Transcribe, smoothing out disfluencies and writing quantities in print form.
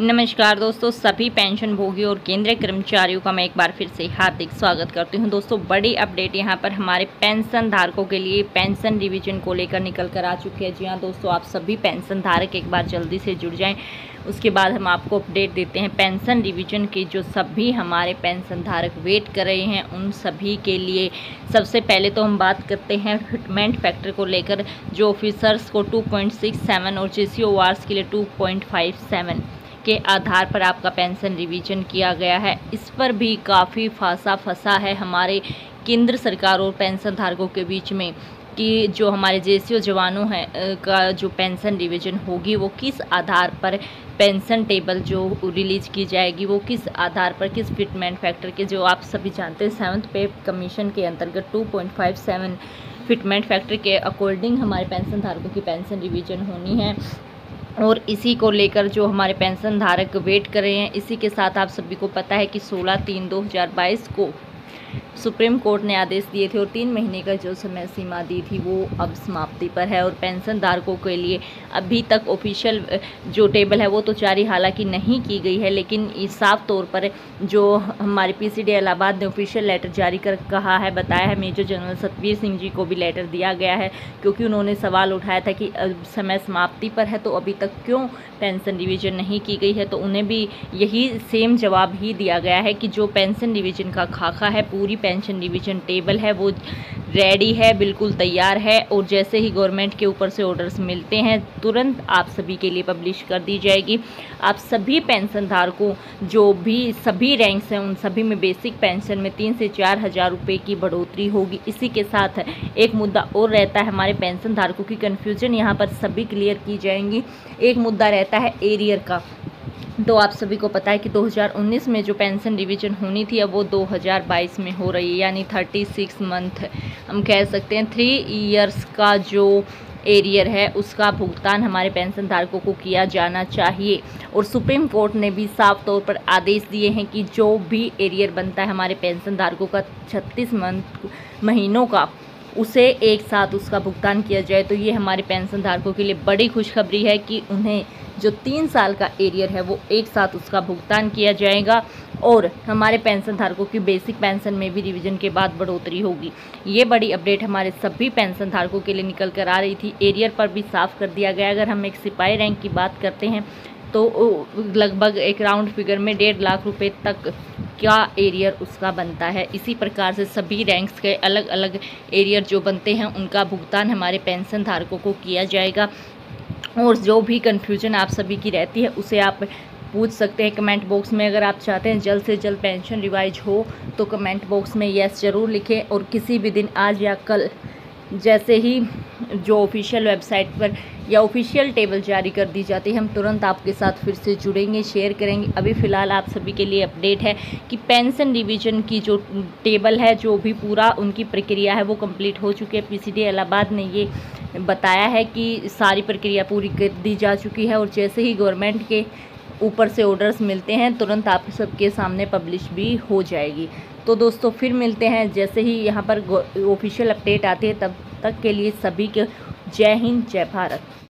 नमस्कार दोस्तों, सभी पेंशन भोगी और केंद्रीय कर्मचारियों का मैं एक बार फिर से हार्दिक स्वागत करती हूं। दोस्तों, बड़ी अपडेट यहां पर हमारे पेंशन धारकों के लिए पेंशन रिवीजन को लेकर निकल कर आ चुकी है। जी हां दोस्तों, आप सभी पेंशन धारक एक बार जल्दी से जुड़ जाएं। उसके बाद हम आपको अपडेट देते हैं पेंशन रिवीजन की। जो सभी हमारे पेंशन धारक वेट कर रहे हैं उन सभी के लिए सबसे पहले तो हम बात करते हैं फिटमेंट फैक्टर को लेकर, जो ऑफिसर्स को 2.67 और जेसीओ वार्स के लिए 2.57 के आधार पर आपका पेंशन रिवीजन किया गया है। इस पर भी काफ़ी फंसा है हमारे केंद्र सरकार और पेंशन धारकों के बीच में कि जो हमारे जेसीओ जवानों हैं का जो पेंशन रिवीजन होगी वो किस आधार पर पेंशन टेबल जो रिलीज की जाएगी, वो किस आधार पर, किस फिटमेंट फैक्टर के, जो आप सभी जानते हैं 7th पे कमीशन के अंतर्गत 2.57 फिटमेंट फैक्टर के अकॉर्डिंग हमारे पेंशन धारकों की पेंशन रिवीजन होनी है। और इसी को लेकर जो हमारे पेंशन धारक वेट कर रहे हैं, इसी के साथ आप सभी को पता है कि 16/3/2022 को सुप्रीम कोर्ट ने आदेश दिए थे और 3 महीने का जो समय सीमा दी थी वो अब समाप्ति पर है। और पेंशन धारकों के लिए अभी तक ऑफिशियल जो टेबल है वो तो जारी हालांकि नहीं की गई है, लेकिन इस साफ तौर पर जो हमारे पीसीडी इलाहाबाद ने ऑफिशियल लेटर जारी कर कहा है, बताया है, मेजर जनरल सतवीर सिंह जी को भी लेटर दिया गया है, क्योंकि उन्होंने सवाल उठाया था कि समय समाप्ति पर है तो अभी तक क्यों पेंशन रिवीजन नहीं की गई है। तो उन्हें भी यही सेम जवाब ही दिया गया है कि जो पेंशन रिवीजन का खाका है, पूरी पेंशन रिवीजन टेबल है, वो रेडी है, बिल्कुल तैयार है। और जैसे ही गवर्नमेंट के ऊपर से ऑर्डर्स मिलते हैं तुरंत आप सभी के लिए पब्लिश कर दी जाएगी। आप सभी पेंशन धारकों जो भी सभी रैंक्स हैं उन सभी में बेसिक पेंशन में 3 से 4 हज़ार रुपये की बढ़ोतरी होगी। इसी के साथ एक मुद्दा और रहता है, हमारे पेंशन धारकों की कन्फ्यूजन यहाँ पर सभी क्लियर की जाएंगी। एक मुद्दा रहता है एरियर का। तो आप सभी को पता है कि 2019 में जो पेंशन रिवीजन होनी थी अब वो 2022 में हो रही है, यानी 36 मंथ हम कह सकते हैं, 3 इयर्स का जो एरियर है उसका भुगतान हमारे पेंशन धारकों को किया जाना चाहिए। और सुप्रीम कोर्ट ने भी साफ तौर पर आदेश दिए हैं कि जो भी एरियर बनता है हमारे पेंशन धारकों का 36 महीनों का, उसे एक साथ उसका भुगतान किया जाए। तो ये हमारे पेंशन धारकों के लिए बड़ी खुशखबरी है कि उन्हें जो 3 साल का एरियर है वो एक साथ उसका भुगतान किया जाएगा। और हमारे पेंशन धारकों की बेसिक पेंशन में भी रिवीजन के बाद बढ़ोतरी होगी। ये बड़ी अपडेट हमारे सभी पेंशन धारकों के लिए निकल कर आ रही थी। एरियर पर भी साफ कर दिया गया। अगर हम एक सिपाही रैंक की बात करते हैं तो लगभग एक राउंड फिगर में 1.5 लाख रुपए तक क्या एरियर उसका बनता है। इसी प्रकार से सभी रैंक्स के अलग अलग एरियर जो बनते हैं उनका भुगतान हमारे पेंशन धारकों को किया जाएगा। और जो भी कन्फ्यूजन आप सभी की रहती है उसे आप पूछ सकते हैं कमेंट बॉक्स में। अगर आप चाहते हैं जल्द से जल्द पेंशन रिवाइज हो तो कमेंट बॉक्स में यस ज़रूर लिखें। और किसी भी दिन, आज या कल, जैसे ही जो ऑफिशियल वेबसाइट पर या ऑफिशियल टेबल जारी कर दी जाती है हम तुरंत आपके साथ फिर से जुड़ेंगे, शेयर करेंगे। अभी फ़िलहाल आप सभी के लिए अपडेट है कि पेंशन रिवीजन की जो टेबल है, जो भी पूरा उनकी प्रक्रिया है वो कंप्लीट हो चुकी है। पीसीडी इलाहाबाद ने ये बताया है कि सारी प्रक्रिया पूरी कर दी जा चुकी है और जैसे ही गवर्नमेंट के ऊपर से ऑर्डर्स मिलते हैं तुरंत आप सबके सामने पब्लिश भी हो जाएगी। तो दोस्तों फिर मिलते हैं जैसे ही यहाँ पर ऑफिशियल अपडेट आती है। तब तक के लिए सभी के जय हिंद, जय भारत।